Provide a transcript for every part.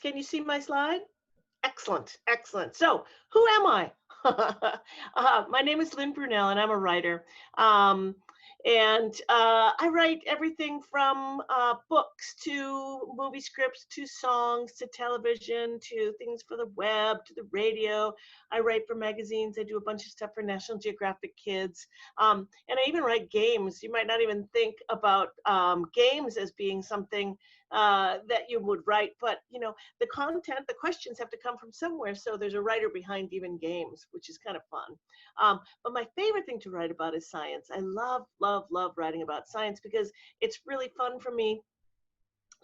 Can you see my slide? Excellent, excellent. So, who am I? My name is Lynn Brunelle, and I'm a writer. Um, I write everything from books to movie scripts to songs to television to things for the web to the radio. I write for magazines. I do a bunch of stuff for National Geographic Kids. And I even write games. You might not even think about games as being something that you would write, but the content, the questions have to come from somewhere. So there's a writer behind even games, which is kind of fun. But my favorite thing to write about is science. I love, love, love writing about science because it's really fun for me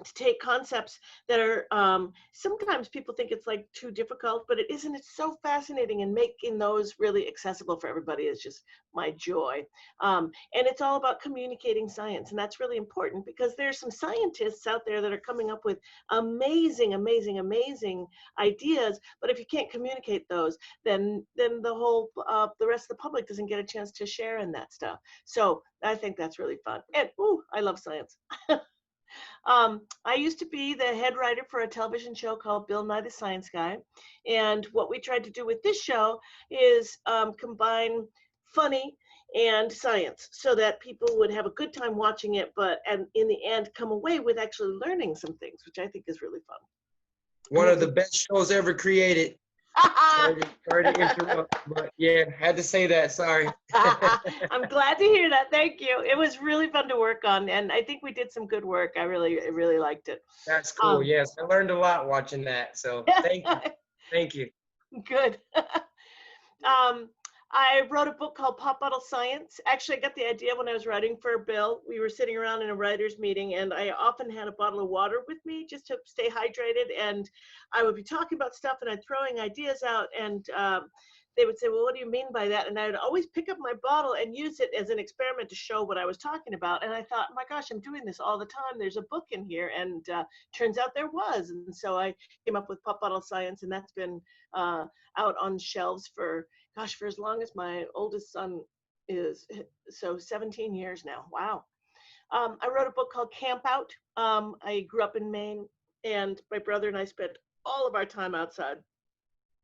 to take concepts that are sometimes people think it's like too difficult, but it isn't. It's so fascinating, and making those really accessible for everybody is just my joy. And it's all about communicating science, and that's really important because there's some scientists out there that are coming up with amazing, amazing, amazing ideas. But if you can't communicate those, then the rest of the public doesn't get a chance to share in that stuff. So I think that's really fun, and I love science. I used to be the head writer for a television show called Bill Nye the Science Guy. And what we tried to do with this show is combine funny and science so that people would have a good time watching it, and in the end come away with actually learning some things, which I think is really fun. One of the best shows ever created. Sorry to interrupt, but yeah, had to say that. Sorry. I'm glad to hear that. Thank you. It was really fun to work on, and I think we did some good work. I really liked it. That's cool. Yes, I learned a lot watching that. So thank you. Thank you. Good. I wrote a book called Pop Bottle Science. Actually, I got the idea when I was writing for Bill. We were sitting around in a writer's meeting, and I often had a bottle of water with me just to stay hydrated. And I would be talking about stuff, and I'd throwing ideas out, and they would say, well, what do you mean by that? And I would always pick up my bottle and use it as an experiment to show what I was talking about. And I thought, my gosh, I'm doing this all the time. There's a book in here. And turns out there was. And so I came up with Pop Bottle Science, and that's been out on shelves for as long as my oldest son is. So 17 years now. Wow. I wrote a book called Camp Out. I grew up in Maine, and my brother and I spent all of our time outside.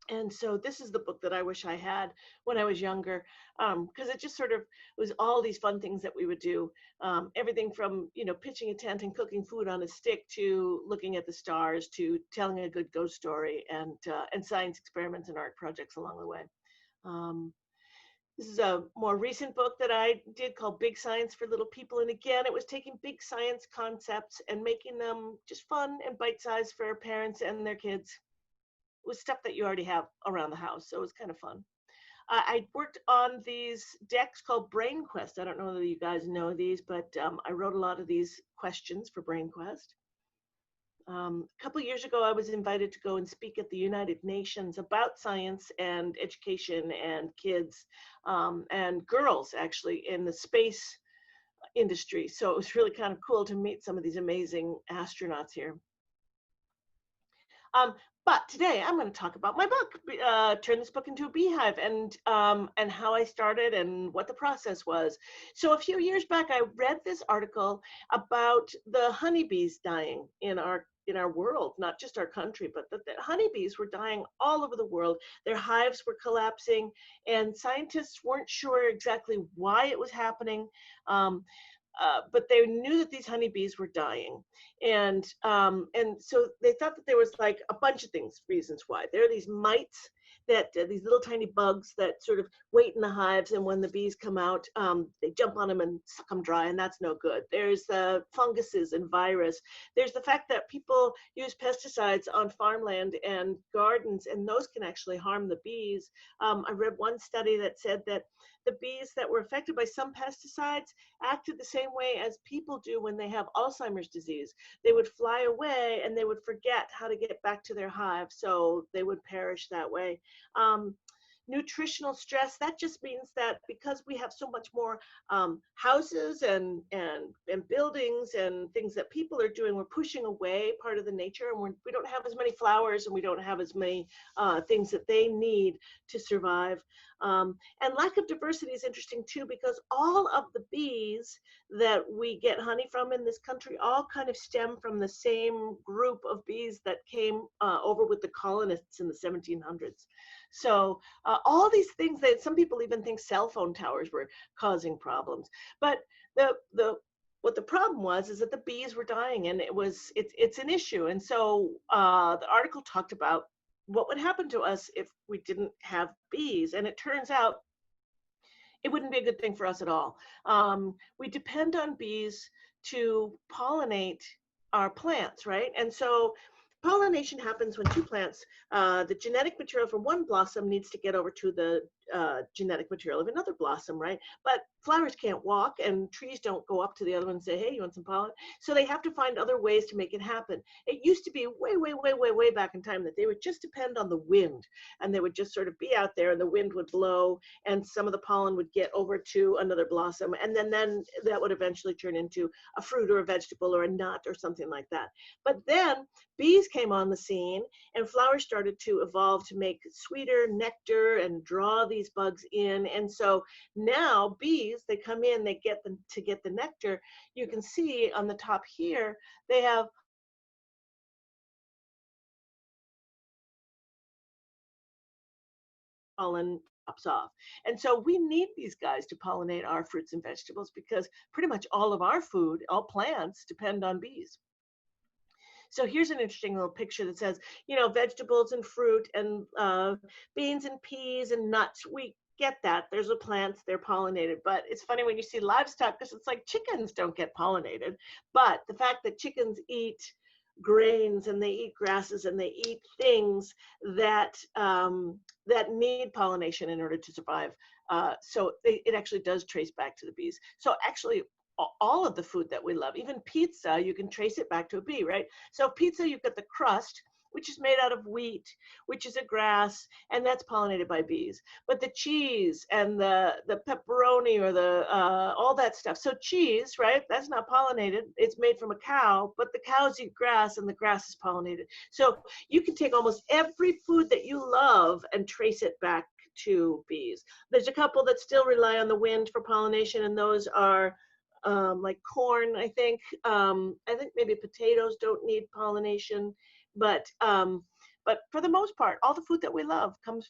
And so this is the book that I wish I had when I was younger, because it just sort of was all these fun things that we would do. Everything from, pitching a tent and cooking food on a stick to looking at the stars to telling a good ghost story and science experiments and art projects along the way. This is a more recent book that I did called Big Science for Little People. And again, it was taking big science concepts and making them just fun and bite-sized for parents and their kids. It was stuff that you already have around the house, so it was kind of fun. I worked on these decks called Brain Quest. I don't know whether you guys know these, but I wrote a lot of these questions for Brain Quest. A couple of years ago, I was invited to go and speak at the United Nations about science and education and kids and girls, actually, in the space industry. So it was really kind of cool to meet some of these amazing astronauts here. But today I'm going to talk about my book, turn this book into a beehive, and how I started and what the process was. So a few years back, I read this article about the honeybees dying in our world, not just our country, but that the honeybees were dying all over the world. Their hives were collapsing, and scientists weren't sure exactly why it was happening. But they knew that these honeybees were dying, and so they thought that there was like a bunch of reasons why. There are these mites that these little tiny bugs that sort of wait in the hives, and when the bees come out, they jump on them and suck them dry, and that's no good. There's funguses and virus. There's the fact that people use pesticides on farmland and gardens, and those can actually harm the bees. I read one study that said that the bees that were affected by some pesticides acted the same way as people do when they have Alzheimer's disease. They would fly away and they would forget how to get back to their hive, so they would perish that way. nutritional stress, that just means that because we have so much more houses and buildings and things that people are doing, we're pushing away part of the nature, and we don't have as many flowers, and we don't have as many things that they need to survive. And lack of diversity is interesting too, because all of the bees that we get honey from in this country all kind of stem from the same group of bees that came over with the colonists in the 1700s. So all these things that some people even think cell phone towers were causing problems. But what the problem was is that the bees were dying, and it's an issue. And so the article talked about what would happen to us if we didn't have bees. And it turns out it wouldn't be a good thing for us at all. We depend on bees to pollinate our plants, right? And so pollination happens when two plants, the genetic material from one blossom needs to get over to the genetic material of another blossom, right? But flowers can't walk, and trees don't go up to the other one and say, hey, you want some pollen? So they have to find other ways to make it happen. It used to be way back in time that they would just depend on the wind, and they would just sort of be out there, and the wind would blow, and some of the pollen would get over to another blossom, and then that would eventually turn into a fruit or a vegetable or a nut or something like that. But then bees came on the scene, and flowers started to evolve to make sweeter nectar and draw these bugs in. And so now bees, they come in, they get them to get the nectar. You can see on the top here, they have pollen pops off. And so we need these guys to pollinate our fruits and vegetables, because pretty much all of our food, all plants, depend on bees. So here's an interesting little picture that says, vegetables and fruit and beans and peas and nuts. We get that. There's the plants, they're pollinated. But it's funny when you see livestock, because it's like chickens don't get pollinated. But the fact that chickens eat grains and they eat grasses and they eat things that that need pollination in order to survive. So it actually does trace back to the bees. So actually, all of the food that we love, even pizza, you can trace it back to a bee, right? So pizza, you've got the crust, which is made out of wheat, which is a grass, and that's pollinated by bees. But the cheese and the pepperoni or the all that stuff. So cheese, right? That's not pollinated. It's made from a cow, but the cows eat grass, and the grass is pollinated. So you can take almost every food that you love and trace it back to bees. There's a couple that still rely on the wind for pollination, and those are like corn, I think. I think maybe potatoes don't need pollination, but for the most part, all the food that we love comes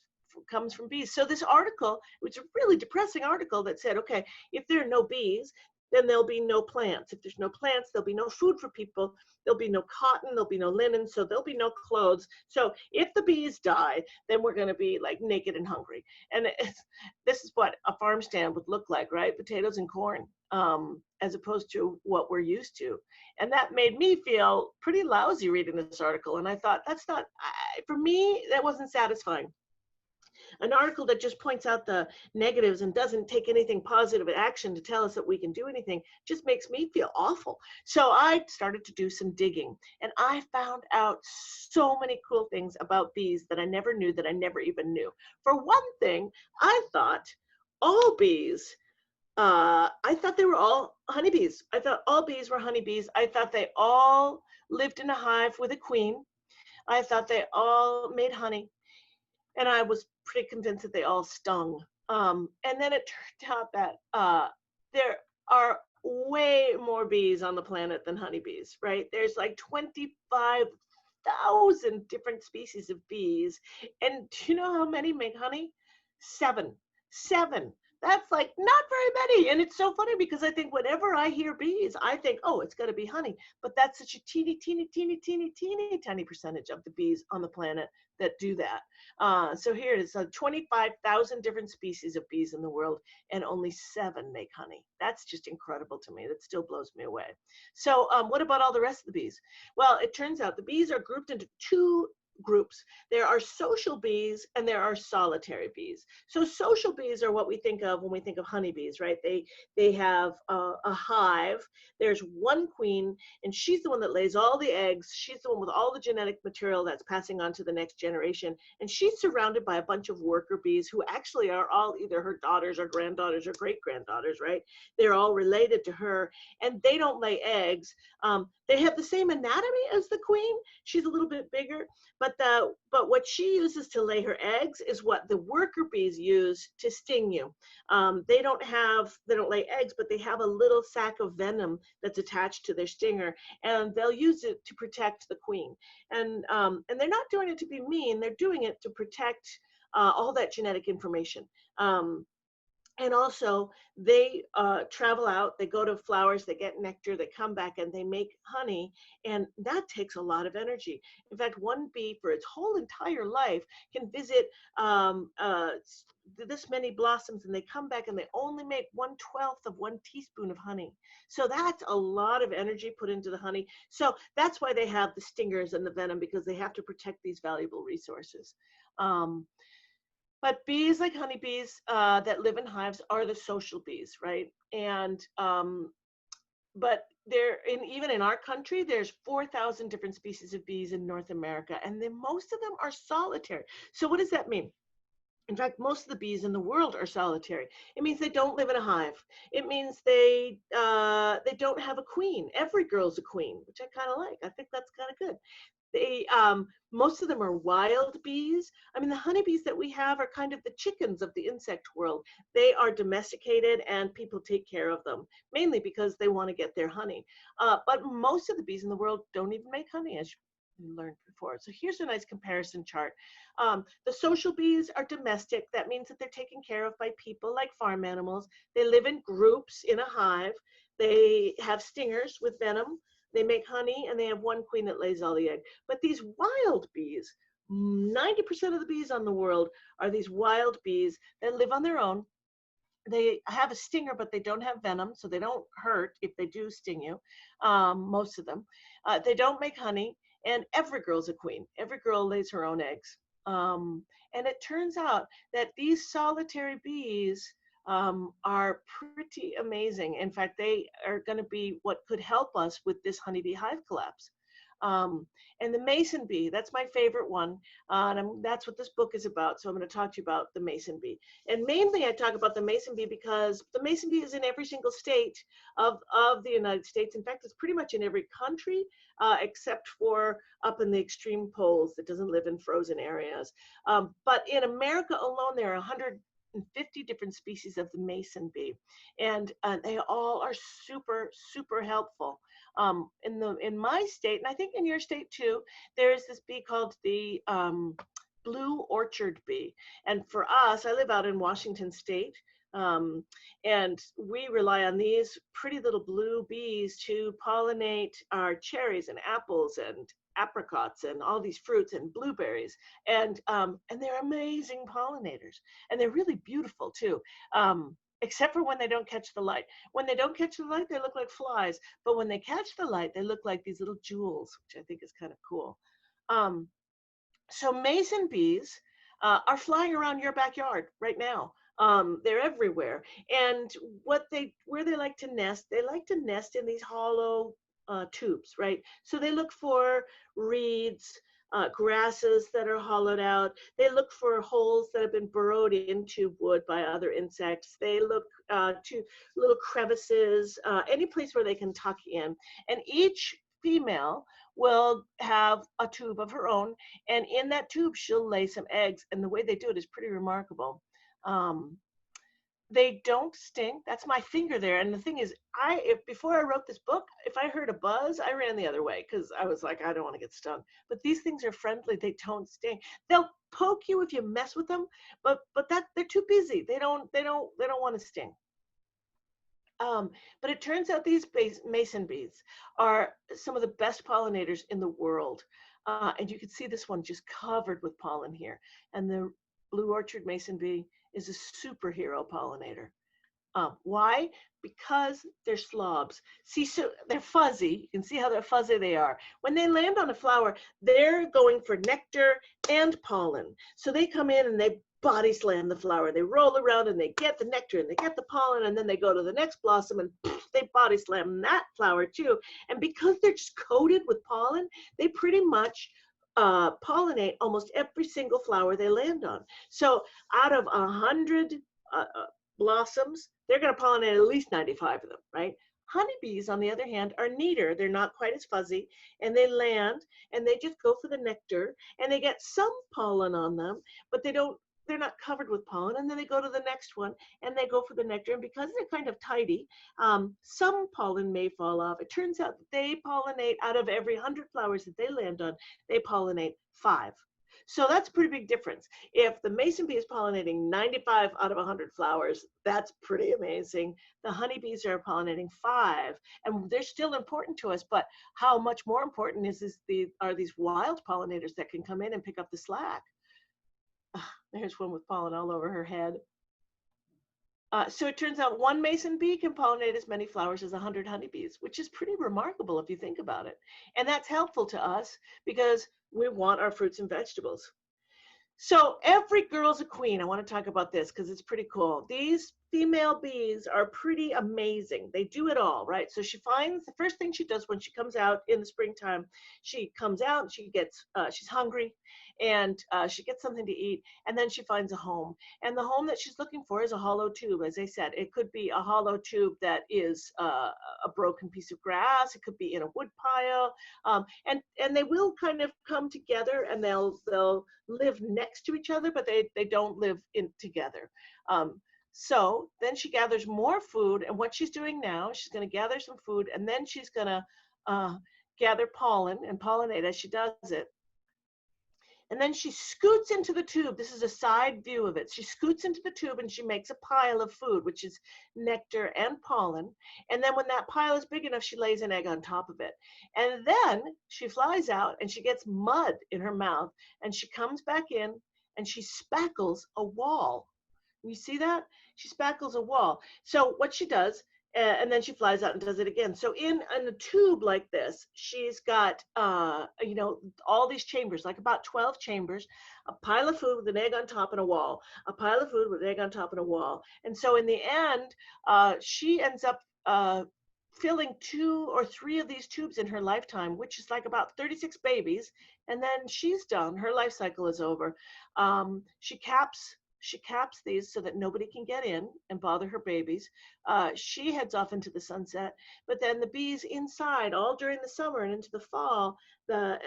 from bees. So this article, it was a really depressing article that said, okay, if there are no bees, then there'll be no plants. If there's no plants, there'll be no food for people. There'll be no cotton, there'll be no linen, so there'll be no clothes. So if the bees die, then we're going to be like naked and hungry. And this is what a farm stand would look like, right? Potatoes and corn, as opposed to what we're used to. And that made me feel pretty lousy reading this article. And I thought, that's not, for me, that wasn't satisfying. An article that just points out the negatives and doesn't take anything positive action to tell us that we can do anything just makes me feel awful. So I started to do some digging, and I found out so many cool things about bees that I never knew, that I never even knew. For one thing, I thought all bees, I thought they were all honeybees. I thought all bees were honeybees. I thought they all lived in a hive with a queen. I thought they all made honey. And I was pretty convinced that they all stung. And then it turned out that there are way more bees on the planet than honeybees, right? There's like 25,000 different species of bees. And do you know how many make honey? 7. That's like not very many. And it's so funny, because I think whenever I hear bees, I think, oh, it's got to be honey. But that's such a teeny tiny percentage of the bees on the planet that do that. So here it is, 25,000 different species of bees in the world, and only 7 make honey. That's just incredible to me. That still blows me away. So what about all the rest of the bees? Well, it turns out the bees are grouped into 2 groups. There are social bees and there are solitary bees. So social bees are what we think of when we think of honeybees, right? They have a hive. There's one queen, and she's the one that lays all the eggs. She's the one with all the genetic material that's passing on to the next generation. And she's surrounded by a bunch of worker bees who actually are all either her daughters or granddaughters or great granddaughters, right? They're all related to her, and they don't lay eggs. They have the same anatomy as the queen. She's a little bit bigger, but what she uses to lay her eggs is what the worker bees use to sting you. They don't lay eggs, but they have a little sac of venom that's attached to their stinger, and they'll use it to protect the queen. And they're not doing it to be mean. They're doing it to protect all that genetic information. And also, they travel out, they go to flowers, they get nectar, they come back, and they make honey. And that takes a lot of energy. In fact, one bee for its whole entire life can visit this many blossoms, and they come back and they only make 1/12 of 1 teaspoon of honey. So that's a lot of energy put into the honey. So that's why they have the stingers and the venom, because they have to protect these valuable resources. But bees like honeybees that live in hives are the social bees, right? And but even in our country, there's 4,000 different species of bees in North America, and most of them are solitary. So what does that mean? In fact, most of the bees in the world are solitary. It means they don't live in a hive. It means they don't have a queen. Every girl's a queen, which I kind of like. I think that's kind of good. Most of them are wild bees. I mean, the honeybees that we have are kind of the chickens of the insect world. They are domesticated and people take care of them, mainly because they want to get their honey. But most of the bees in the world don't even make honey, as you learned before. So here's a nice comparison chart. The social bees are domestic. That means that they're taken care of by people like farm animals. They live in groups in a hive. They have stingers with venom. They make honey, and they have one queen that lays all the egg. But these wild bees, 90% of the bees on the world are these wild bees that live on their own. They have a stinger, but they don't have venom, so they don't hurt if they do sting you, most of them. They don't make honey, and every girl's a queen. Every girl lays her own eggs. And it turns out that these solitary bees are pretty amazing. In fact, they are going to be what could help us with this honeybee hive collapse. And the mason bee, that's my favorite one. And that's what this book is about. So I'm going to talk to you about the mason bee. And mainly I talk about the mason bee because the mason bee is in every single state of the United States. In fact, it's pretty much in every country except for up in the extreme poles that doesn't live in frozen areas. But in America alone, there are 150 different species of the mason bee, and they all are super, super helpful. In my state, and I think in your state too, there's this bee called the blue orchard bee. And for us, I live out in Washington State, and we rely on these pretty little blue bees to pollinate our cherries and apples and apricots and all these fruits and blueberries, and they're amazing pollinators, and they're really beautiful too, except for when they don't catch the light. When they don't catch the light, they look like flies, but when they catch the light, they look like these little jewels, which I think is kind of cool. So mason bees are flying around your backyard right now. They're everywhere, and where they like to nest, they like to nest in these hollow tubes, right? So they look for reeds, grasses that are hollowed out. They look for holes that have been burrowed into wood by other insects. They look to little crevices, any place where they can tuck in. And each female will have a tube of her own, and in that tube she'll lay some eggs, and the way they do it is pretty remarkable. They don't sting. That's my finger there. And the thing is, before I wrote this book, if I heard a buzz, I ran the other way because I was like, I don't want to get stung. But these things are friendly. They don't sting. They'll poke you if you mess with them, but they're too busy. They don't want to sting. But it turns out these mason bees are some of the best pollinators in the world. And you can see this one just covered with pollen here. And the blue orchard mason bee is a superhero pollinator. Why? Because they're slobs. See, so they're fuzzy. You can see how they're fuzzy they are. When they land on a flower, they're going for nectar and pollen. So they come in and they body slam the flower. They roll around and they get the nectar and they get the pollen, and then they go to the next blossom and they body slam that flower too. And because they're just coated with pollen, they pretty much pollinate almost every single flower they land on. So out of 100 blossoms, they're going to pollinate at least 95 of them, right? Honeybees, on the other hand, are neater. They're not quite as fuzzy, and they land and they just go for the nectar, and they get some pollen on them, but they're not covered with pollen. And then they go to the next one and they go for the nectar. And because they're kind of tidy, some pollen may fall off. It turns out that they pollinate out of every 100 flowers that they land on, they pollinate 5. So that's a pretty big difference. If the mason bee is pollinating 95 out of 100 flowers, that's pretty amazing. The honeybees are pollinating 5, and they're still important to us. But how much more important are these wild pollinators that can come in and pick up the slack? There's one with pollen all over her head. So it turns out one mason bee can pollinate as many flowers as 100 honeybees, which is pretty remarkable if you think about it. And that's helpful to us because we want our fruits and vegetables. So every girl's a queen. I want to talk about this because it's pretty cool. These female bees are pretty amazing. They do it all, right? So she finds, the first thing she does when she comes out in the springtime, she comes out, she's hungry, and she gets something to eat, and then she finds a home. And the home that she's looking for is a hollow tube. As I said, it could be a hollow tube that is a broken piece of grass. It could be in a wood pile, and they will kind of come together, and they'll live next to each other, but they don't live in together. So then she gathers more food, and what she's doing now, she's going to gather some food, and then she's going to gather pollen and pollinate as she does it. And then she scoots into the tube. This is a side view of it. She scoots into the tube and she makes a pile of food, which is nectar and pollen. And then when that pile is big enough, she lays an egg on top of it. And then she flies out and she gets mud in her mouth, and she comes back in and she spackles a wall. You see that? She spackles a wall. So what she does, and then she flies out and does it again. So in a tube like this, she's got, all these chambers, like about 12 chambers, a pile of food with an egg on top and a wall, a pile of food with an egg on top and a wall. And so in the end, she ends up filling 2 or 3 of these tubes in her lifetime, which is like about 36 babies. And then she's done. Her life cycle is over. She caps these so that nobody can get in and bother her babies. She heads off into the sunset, but then the bees inside, all during the summer and into the fall, the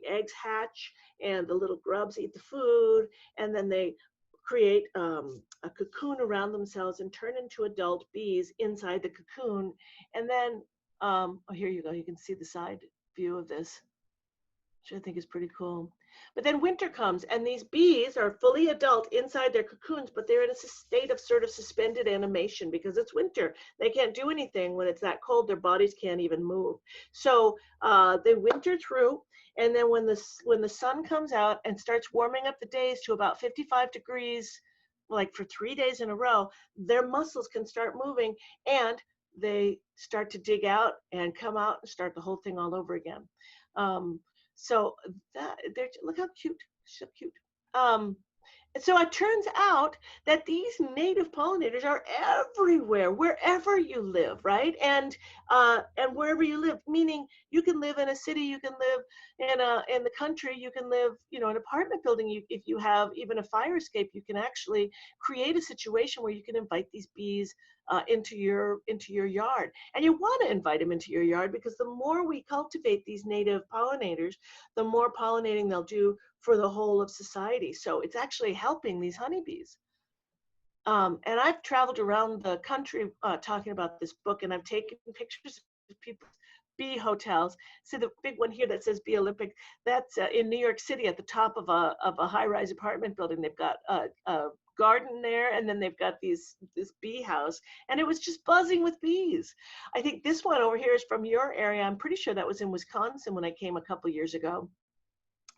eggs hatch and the little grubs eat the food, and then they create a cocoon around themselves and turn into adult bees inside the cocoon. And then, here you go, you can see the side view of this, which I think is pretty cool. But then winter comes, and these bees are fully adult inside their cocoons, but they're in a state of sort of suspended animation because it's winter. They can't do anything when it's that cold. Their bodies can't even move. So they winter through, and then when the sun comes out and starts warming up the days to about 55 degrees, like for 3 days in a row, their muscles can start moving, and they start to dig out and come out and start the whole thing all over again. So look how cute, so cute. So it turns out that these native pollinators are everywhere, wherever you live, right? And wherever you live, meaning you can live in a city, you can live in the country, you can live, in an apartment building. If you have even a fire escape, you can actually create a situation where you can invite these bees into your yard. And you want to invite them into your yard because the more we cultivate these native pollinators, the more pollinating they'll do for the whole of society. So it's actually helping these honeybees. And I've traveled around the country talking about this book, and I've taken pictures of people's bee hotels. So the big one here that says Bee Olympic, that's in New York City at the top of a high-rise apartment building. They've got a garden there, and then they've got this bee house, and it was just buzzing with bees. I think this one over here is from your area. I'm pretty sure that was in Wisconsin when I came a couple years ago.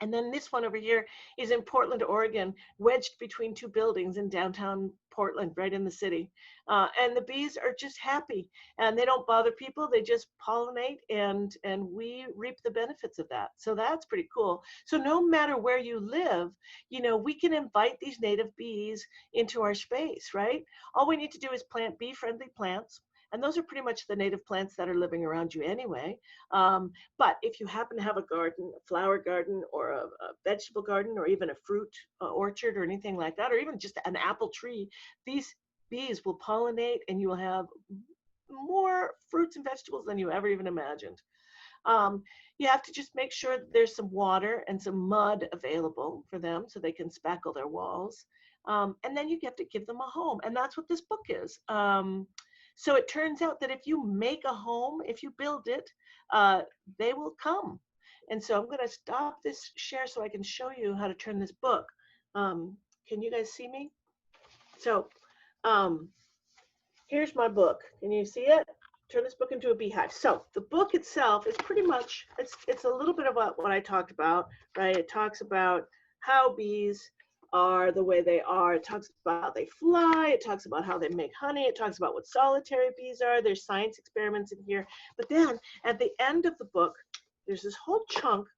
And then this one over here is in Portland, Oregon, wedged between two buildings in downtown Portland, right in the city. And the bees are just happy, and they don't bother people. They just pollinate, and we reap the benefits of that. So that's pretty cool. So no matter where you live, we can invite these native bees into our space, right? All we need to do is plant bee-friendly plants. And those are pretty much the native plants that are living around you anyway. But if you happen to have a garden, a flower garden, or a vegetable garden, or even a fruit orchard, or anything like that, or even just an apple tree, these bees will pollinate, and you will have more fruits and vegetables than you ever even imagined. You have to just make sure that there's some water and some mud available for them so they can spackle their walls. And then you have to give them a home. And that's what this book is. So it turns out that if you make a home, if you build it, they will come. And so I'm going to stop this share so I can show you how to turn this book. Can you guys see me? So here's my book. Can you see it? Turn this book into a beehive. So the book itself is pretty much, it's a little bit about what I talked about, right? It talks about how bees are the way they are. It talks about how they fly. It talks about how they make honey. It talks about what solitary bees are. There's science experiments in here. But then at the end of the book, there's this whole chunk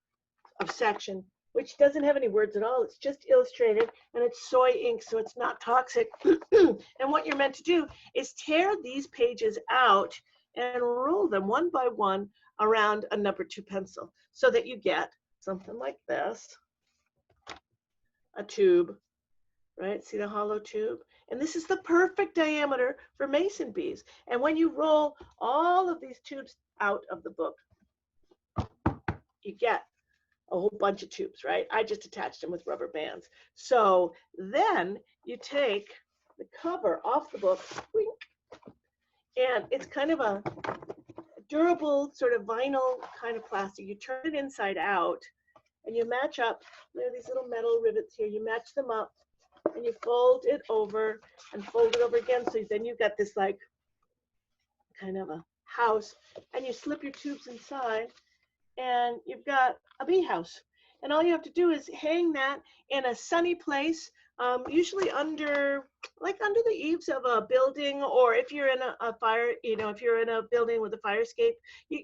of section which doesn't have any words at all. It's just illustrated, and it's soy ink, so it's not toxic. And what you're meant to do is tear these pages out and roll them one by one around a number 2 pencil so that you get something like this. A tube, right? See the hollow tube? And this is the perfect diameter for mason bees. And when you roll all of these tubes out of the book, you get a whole bunch of tubes, right? I just attached them with rubber bands. So then you take the cover off the book, and it's kind of a durable sort of vinyl kind of plastic. You turn it inside out, and you match up. There are these little metal rivets here. You match them up, and you fold it over and fold it over again. So then you've got this like kind of a house, and you slip your tubes inside, and you've got a bee house. And all you have to do is hang that in a sunny place, usually under the eaves of a building, or if you're in a fire, if you're in a building with a fire escape,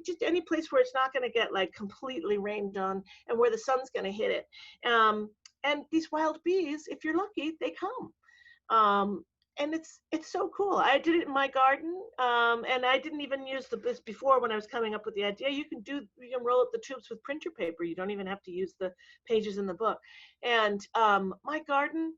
just any place where it's not going to get like completely rained on and where the sun's going to hit it. And these wild bees, if you're lucky, they come. And it's so cool. I did it in my garden, and I didn't even use this before when I was coming up with the idea. You can roll up the tubes with printer paper. You don't even have to use the pages in the book. And my garden,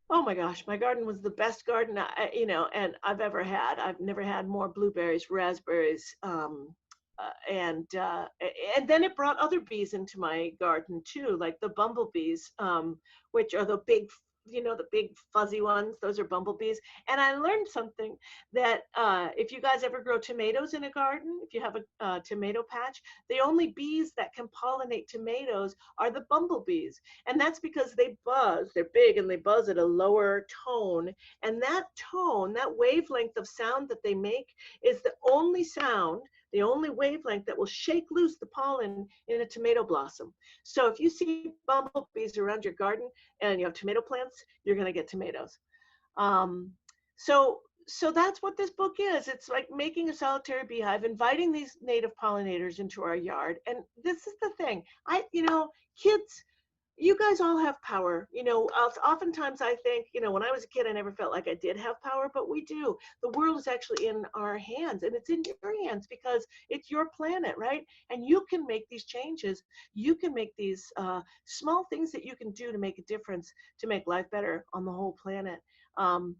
oh my gosh, my garden was the best garden and I've ever had. I've never had more blueberries, raspberries, and then it brought other bees into my garden too, like the bumblebees, which are the big fuzzy ones. Those are bumblebees. And I learned something that if you guys ever grow tomatoes in a garden, if you have a tomato patch, the only bees that can pollinate tomatoes are the bumblebees. And that's because they buzz. They're big and they buzz at a lower tone. And that tone, that wavelength of sound that they make is the only sound, the only wavelength that will shake loose the pollen in a tomato blossom. So if you see bumblebees around your garden and you have tomato plants, you're going to get tomatoes. So that's what this book is. It's like making a solitary beehive, inviting these native pollinators into our yard. And this is the thing. Kids, you guys all have power. Oftentimes I think, when I was a kid, I never felt like I did have power, but we do. The world is actually in our hands, and it's in your hands because it's your planet, right? And you can make these changes. You can make these small things that you can do to make a difference, to make life better on the whole planet. And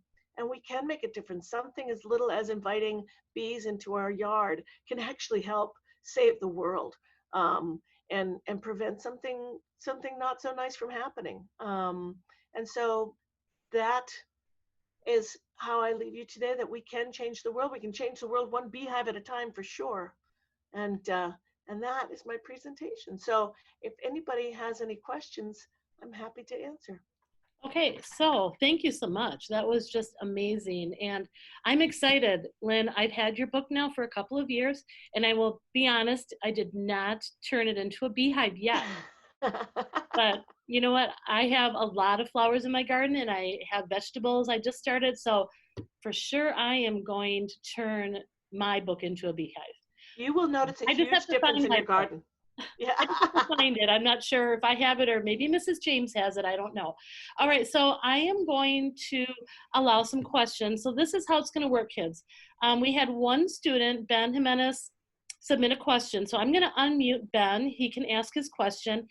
we can make a difference. Something as little as inviting bees into our yard can actually help save the world. And prevent something not so nice from happening. And so that is how I leave you today, that we can change the world. We can change the world one beehive at a time for sure. And that is my presentation. So if anybody has any questions, I'm happy to answer. Okay, so thank you so much. That was just amazing. And I'm excited, Lynn. I've had your book now for a couple of years, and I will be honest, I did not turn it into a beehive yet. But you know what? I have a lot of flowers in my garden and I have vegetables I just started. So for sure, I am going to turn my book into a beehive. You will notice a I just have huge to difference find in my your book. garden. Yeah. I just have to find it. I'm not sure if I have it or maybe Mrs. James has it. I don't know. All right, so I am going to allow some questions. So this is how it's going to work, kids. We had one student, Ben Jimenez, submit a question. So I'm going to unmute Ben. He can ask his question.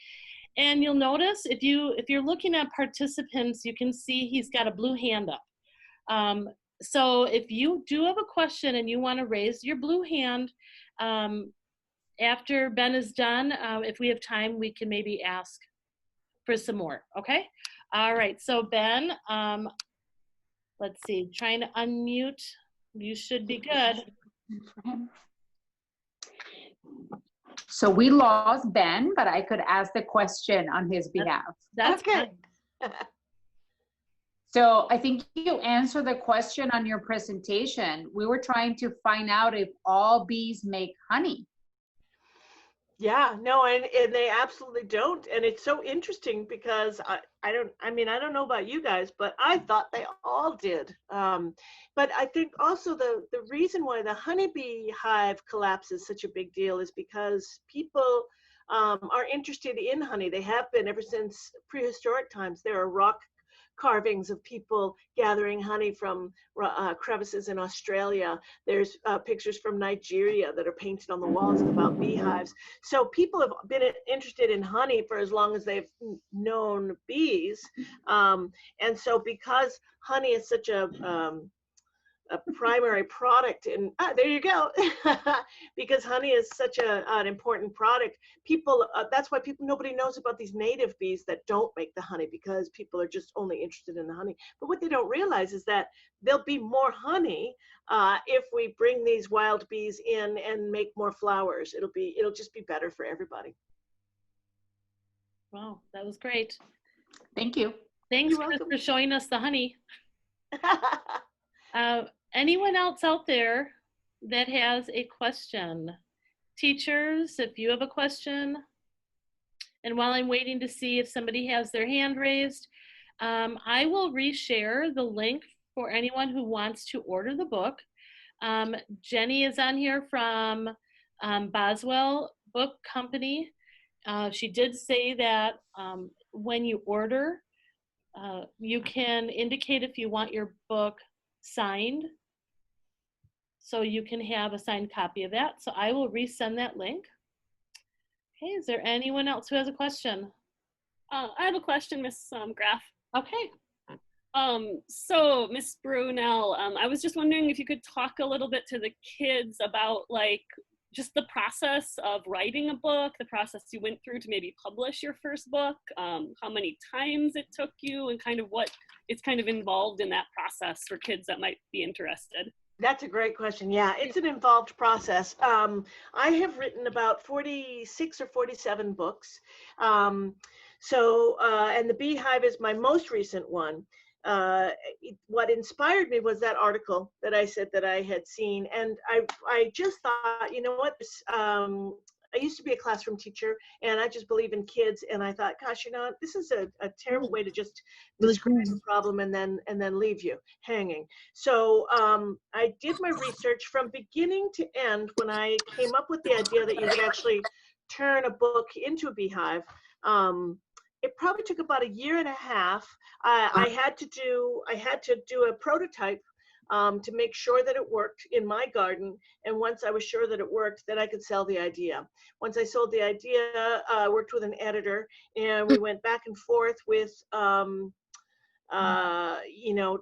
And you'll notice if you're looking at participants, you can see he's got a blue hand up. So if you do have a question and you want to raise your blue hand, after Ben is done, if we have time, we can maybe ask for some more, okay? All right, so Ben, let's see, trying to unmute. You should be good. So we lost Ben, but I could ask the question on his behalf. That's Okay. fine. So I think you answered the question on your presentation. We were trying to find out if all bees make honey. Yeah, no, and they absolutely don't. And it's so interesting because I don't know about you guys, but I thought they all did. But I think also the reason why the honeybee hive collapse is such a big deal is because people are interested in honey. They have been ever since prehistoric times. There are rock carvings of people gathering honey from crevices in Australia. There's pictures from Nigeria that are painted on the walls about beehives. So people have been interested in honey for as long as they've known bees. And so because honey is such a primary product, and there you go, because honey is such an important product, people that's why nobody knows about these native bees that don't make the honey, because people are just only interested in the honey. But what they don't realize is that there'll be more honey if we bring these wild bees in and make more flowers. It'll just be better for everybody. Wow, that was great. Thank you. Thanks, Chris, for showing us the honey. Anyone else out there that has a question? Teachers, if you have a question. And while I'm waiting to see if somebody has their hand raised, I will reshare the link for anyone who wants to order the book. Jenny is on here from Boswell Book Company. She did say that when you order, you can indicate if you want your book signed, so you can have a signed copy of that. So I will resend that link. Okay, is there anyone else who has a question? I have a question, Miss Graff. Okay. So Miss Brunelle, I was just wondering if you could talk a little bit to the kids about like just the process of writing a book, the process you went through to maybe publish your first book, how many times it took you, and kind of what it's kind of involved in that process for kids that might be interested. That's a great question. Yeah, it's an involved process. I have written about 46 or 47 books. And the Beehive is my most recent one. What inspired me was that article that I said that I had seen. And I just thought, you know what, I used to be a classroom teacher, and I just believe in kids. And I thought, gosh, you know, this is a terrible way to just describe a problem and then leave you hanging. So I did my research from beginning to end. When I came up with the idea that you could actually turn a book into a beehive, it probably took about 1.5 years. I had to do a prototype to make sure that it worked in my garden. And once I was sure that it worked, then I could sell the idea. Once I sold the idea, I worked with an editor, and we went back and forth with,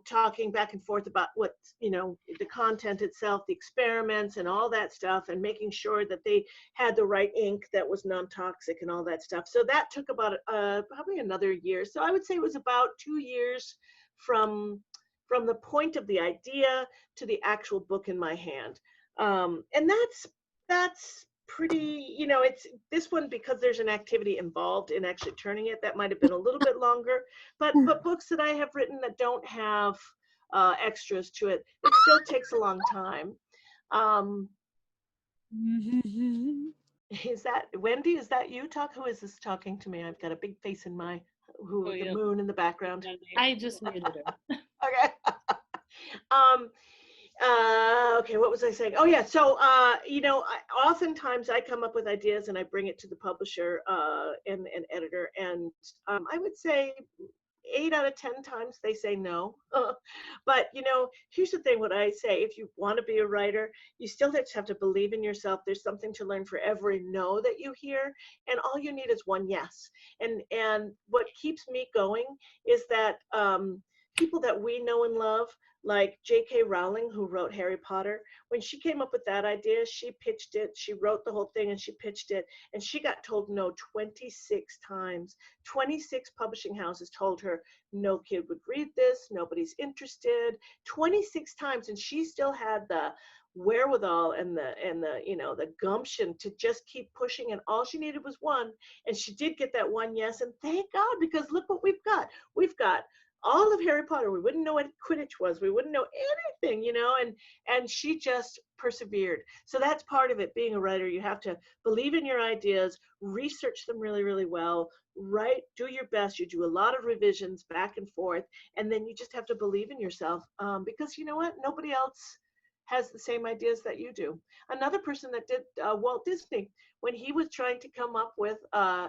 talking back and forth about what, the content itself, the experiments and all that stuff, and making sure that they had the right ink that was non-toxic and all that stuff. So that took about probably another year. So I would say it was about 2 years from the point of the idea to the actual book in my hand. And that's pretty, it's this one, because there's an activity involved in actually turning it, that might have been a little bit longer, but books that I have written that don't have extras to it, it still takes a long time. Is that Wendy? Is that you talk? Who is this talking to me? I've got a big face in my Oh, the yeah. moon in the background. I just muted her. Okay. um, okay, what was I saying? Oh yeah, so oftentimes I come up with ideas and I bring it to the publisher and editor, and I would say 8 out of 10 times they say no. But here's the thing, what I say, if you want to be a writer, you still just have to believe in yourself. There's something to learn for every no that you hear, and all you need is one yes. And what keeps me going is that people that we know and love, like J.K. Rowling, who wrote Harry Potter, when she came up with that idea, she pitched it, she wrote the whole thing, and she pitched it, and she got told no 26 times. 26 publishing houses told her no kid would read this, nobody's interested, 26 times, and she still had the wherewithal and the gumption to just keep pushing, and all she needed was one, and she did get that one yes, and thank God, because look what we've got all of Harry Potter. We wouldn't know what Quidditch was. We wouldn't know anything, and she just persevered. So that's part of it, being a writer. You have to believe in your ideas, research them really, really well, write, do your best. You do a lot of revisions back and forth, and then you just have to believe in yourself, because you know what? Nobody else has the same ideas that you do. Another person that did, Walt Disney, when he was trying to come up with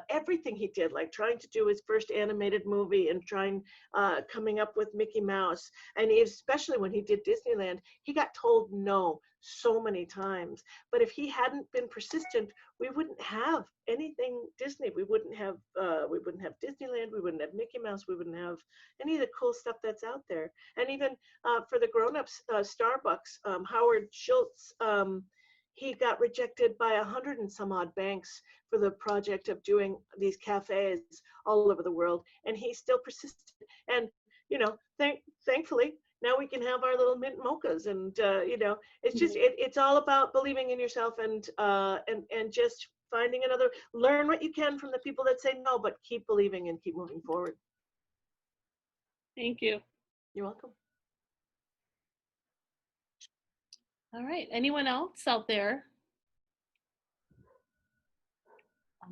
everything he did, like trying to do his first animated movie and coming up with Mickey Mouse, and especially when he did Disneyland, he got told no so many times. But if he hadn't been persistent, we wouldn't have anything Disney. We wouldn't have Disneyland. We wouldn't have Mickey Mouse. We wouldn't have any of the cool stuff that's out there. And even for the grown-ups, Starbucks, Howard Schultz, he got rejected by 100 and some odd banks for the project of doing these cafes all over the world, and he still persisted. And thankfully, now we can have our little mint mochas, and it's just it's all about believing in yourself, and just finding learn what you can from the people that say no, but keep believing and keep moving forward. Thank you. You're welcome. All right, anyone else out there?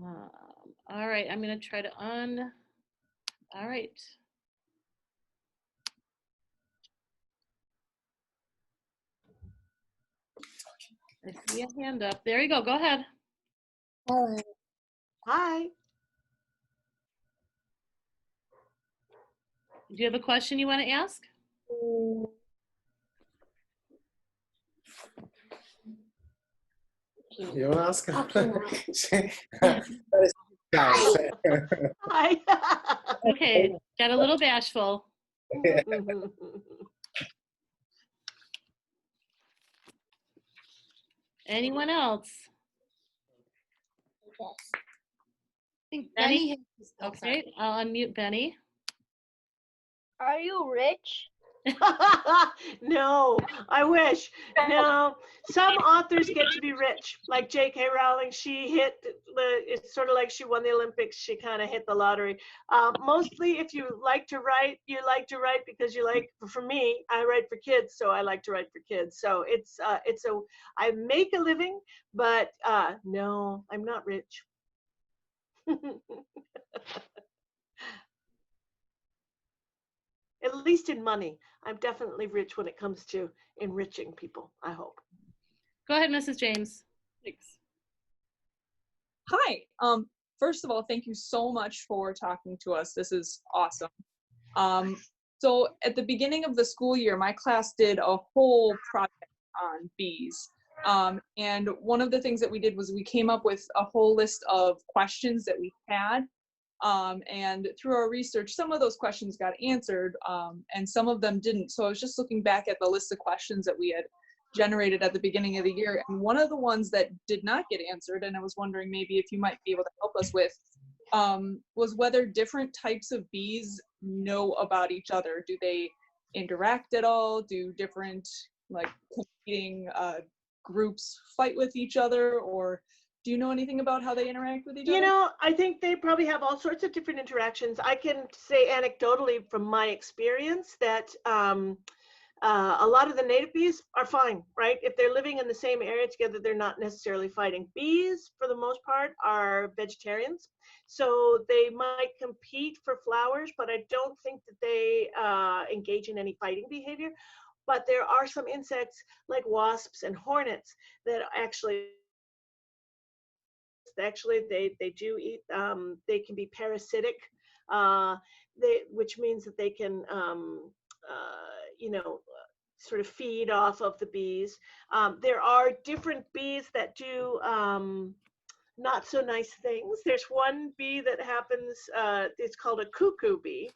All right, I'm gonna try to all right. I see a hand up. There you go, go ahead. Hi. Do you have a question you want to ask? You want to ask? Hi. Okay, got a little bashful. Anyone else? Yes. I think Benny. Okay, I'll unmute Benny. Are you rich? No, I wish. No, some authors get to be rich, like J.K. Rowling. It's sort of like she won the Olympics. She kind of hit the lottery. Mostly, if you like to write, because for me, I write for kids, so I like to write for kids. So I make a living, but no, I'm not rich. At least in money. I'm definitely rich when it comes to enriching people, I hope. Go ahead, Mrs. James. Thanks. Hi. First of all, thank you so much for talking to us. This is awesome. So at the beginning of the school year, my class did a whole project on bees. And one of the things that we did was we came up with a whole list of questions that we had. And through our research, some of those questions got answered, and some of them didn't. So I was just looking back at the list of questions that we had generated at the beginning of the year, and one of the ones that did not get answered, and I was wondering maybe if you might be able to help us with, was whether different types of bees know about each other. Do they interact at all? Do different competing groups fight with each other, or do you know anything about how they interact with each other? I think they probably have all sorts of different interactions. I can say anecdotally from my experience that A lot of the native bees are fine, right? If they're living in the same area together, they're not necessarily fighting. Bees, for the most part, are vegetarians. So they might compete for flowers, but I don't think that they engage in any fighting behavior. But there are some insects like wasps and hornets that actually they do eat, they can be parasitic, which means that they can you know, sort of feed off of the bees. There are different bees that do not so nice things. There's one bee that happens, it's called a cuckoo bee.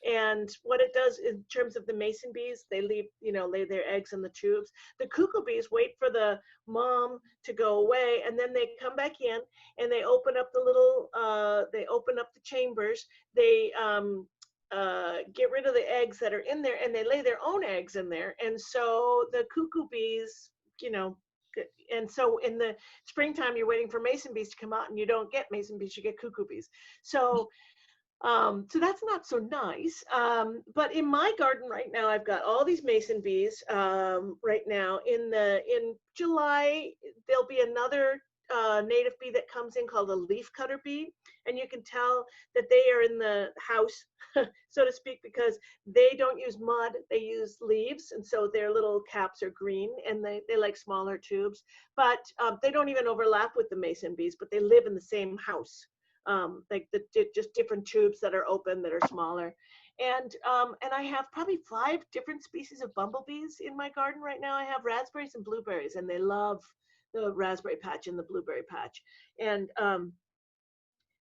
And what it does in terms of the mason bees, they leave, lay their eggs in the tubes. The cuckoo bees wait for the mom to go away, and then they come back in and they open up the little, they open up the chambers. They get rid of the eggs that are in there, and they lay their own eggs in there. And so the cuckoo bees, and so in the springtime, you're waiting for mason bees to come out, and you don't get mason bees, you get cuckoo bees. So so that's not so nice. But in my garden right now, I've got all these mason bees. Right now, in July, there'll be another native bee that comes in called a leaf cutter bee, and you can tell that they are in the house, so to speak, because they don't use mud, they use leaves, and so their little caps are green, and they like smaller tubes. But they don't even overlap with the mason bees, but they live in the same house. Like just different tubes that are open that are smaller. And I have probably 5 different species of bumblebees in my garden right now. I have raspberries and blueberries, and they love the raspberry patch and the blueberry patch. And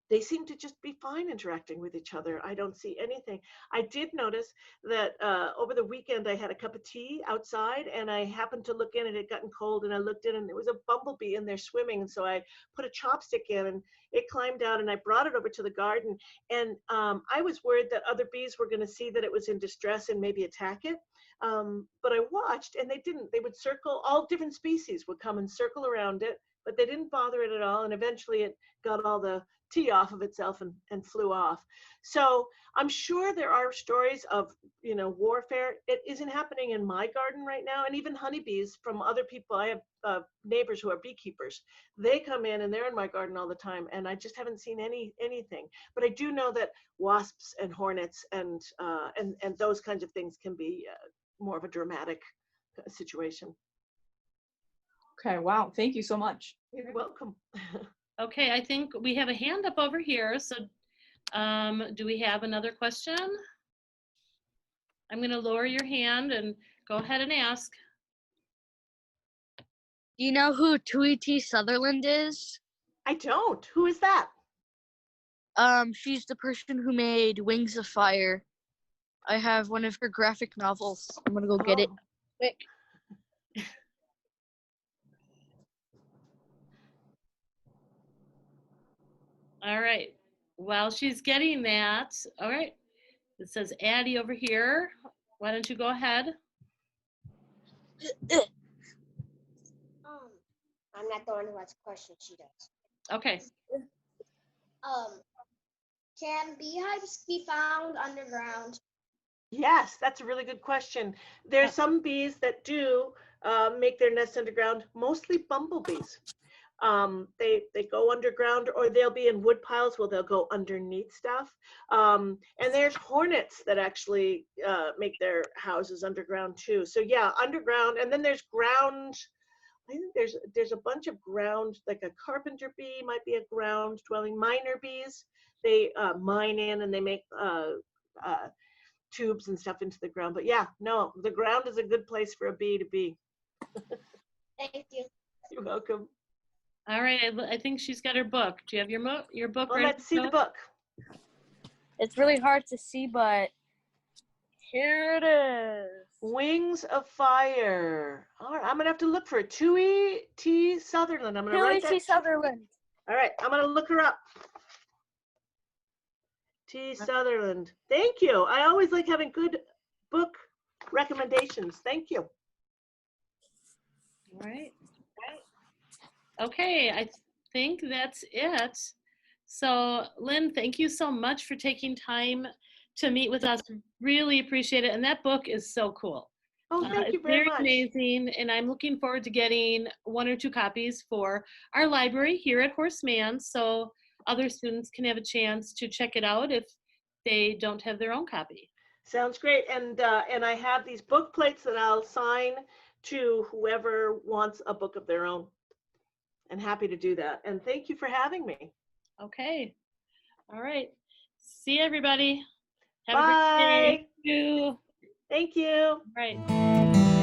they seem to just be fine interacting with each other. I don't see anything. I did notice that over the weekend, I had a cup of tea outside, and I happened to look in. It had gotten cold, and I looked in, and there was a bumblebee in there swimming. And so I put a chopstick in, and it climbed out, and I brought it over to the garden. And I was worried that other bees were going to see that it was in distress and maybe attack it. But I watched, and they didn't. They would circle, all different species would come and circle around it, but they didn't bother it at all. And eventually it got all the tea off of itself and flew off. So I'm sure there are stories of, warfare. It isn't happening in my garden right now. And even honeybees from other people. I have neighbors who are beekeepers. They come in and they're in my garden all the time. And I just haven't seen anything. But I do know that wasps and hornets and those kinds of things can be more of a dramatic situation. Okay, wow, thank you so much. You're welcome. Okay, I think we have a hand up over here. So do we have another question? I'm going to lower your hand and go ahead and ask. Do you know who Tui T. Sutherland is? I don't. Who is that? She's the person who made Wings of Fire. I have one of her graphic novels. I'm gonna go get it quick. All right. While she's getting that, all right. It says Addie over here. Why don't you go ahead? I'm not the one who has a question. She does. Okay. Can beehives be found underground? Yes, that's a really good question. There's some bees that do make their nests underground, mostly bumblebees. They go underground, or they'll be in wood piles where they'll go underneath stuff. And there's hornets that actually make their houses underground too. So yeah, underground. And then there's ground. I think there's a bunch of ground, like a carpenter bee might be a ground dwelling. Miner bees, they mine in and they make tubes and stuff into the ground. But yeah, no, the ground is a good place for a bee to be. Thank you. You're welcome. All right, I think she's got her book. Do you have your book? Well, let's see the book. It's really hard to see, but here it is. Wings of Fire. All right, I'm gonna have to look for it. Tui T. Sutherland. I'm gonna write that. Tui T. Sutherland. All right, I'm gonna look her up. T. Sutherland. Thank you. I always like having good book recommendations. Thank you. All right. Okay, I think that's it. So Lynn, thank you so much for taking time to meet with us. Really appreciate it. And that book is so cool. Oh, thank you It's very very much. amazing, and I'm looking forward to getting 1 or 2 copies for our library here at Horseman, so other students can have a chance to check it out if they don't have their own copy. Sounds great. And I have these book plates that I'll sign to whoever wants a book of their own. And happy to do that. And thank you for having me. Okay. All right. See everybody. Have a Bye. great day. Thank you. Thank you. All right.